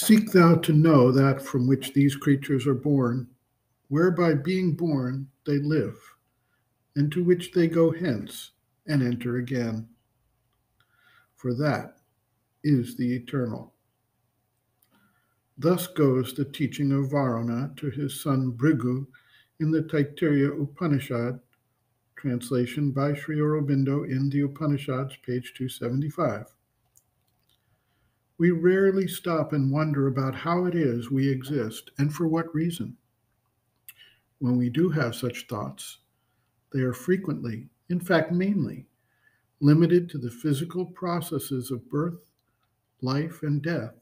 Seek thou to know that from which these creatures are born, whereby being born they live, and to which they go hence and enter again. For that is the eternal. Thus goes the teaching of Varuna to his son Bhrigu in the Taittiriya Upanishad, translation by Sri Aurobindo in the Upanishads, page 275. We rarely stop and wonder about how it is we exist and for what reason. When we do have such thoughts, they are frequently, in fact mainly, limited to the physical processes of birth, life, and death,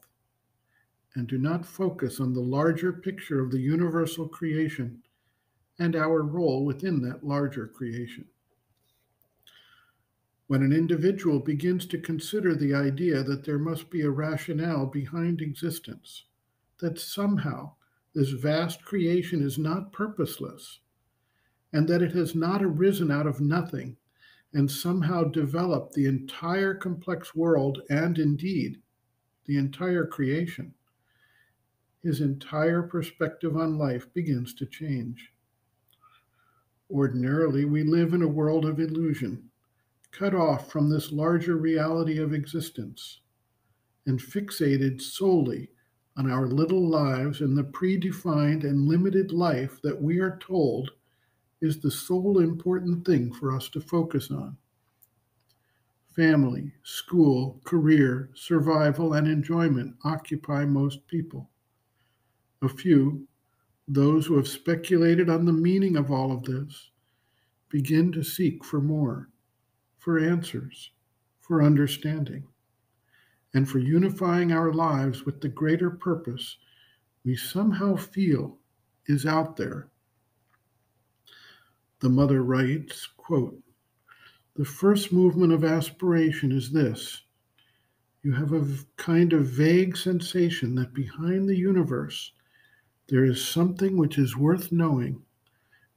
and do not focus on the larger picture of the universal creation and our role within that larger creation. When an individual begins to consider the idea that there must be a rationale behind existence, that somehow this vast creation is not purposeless, and that it has not arisen out of nothing and somehow developed the entire complex world and indeed the entire creation, his entire perspective on life begins to change. Ordinarily, we live in a world of illusion, cut off from this larger reality of existence, and fixated solely on our little lives and the predefined and limited life that we are told is the sole important thing for us to focus on. Family, school, career, survival, and enjoyment occupy most people. A few, those who have speculated on the meaning of all of this, begin to seek for more, for answers, for understanding, and for unifying our lives with the greater purpose we somehow feel is out there. The mother writes, quote, "The first movement of aspiration is this. You have a kind of vague sensation that behind the universe there is something which is worth knowing,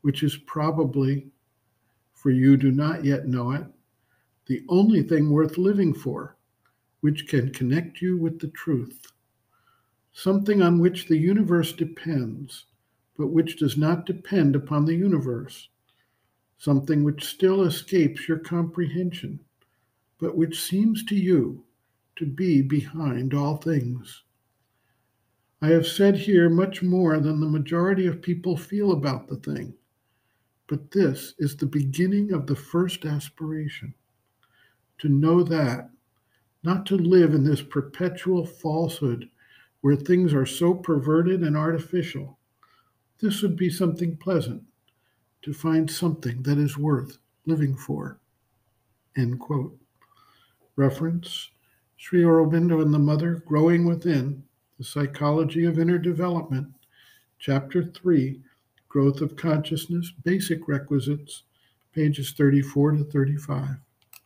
which is probably, for you do not yet know it, the only thing worth living for, which can connect you with the truth. Something on which the universe depends, but which does not depend upon the universe. Something which still escapes your comprehension, but which seems to you to be behind all things. I have said here much more than the majority of people feel about the thing, but this is the beginning of the first aspiration. To know that, not to live in this perpetual falsehood where things are so perverted and artificial. This would be something pleasant, to find something that is worth living for." End quote. Reference, Sri Aurobindo and the Mother, Growing Within, The Psychology of Inner Development, Chapter 3, Growth of Consciousness, Basic Requisites, pages 34 to 35.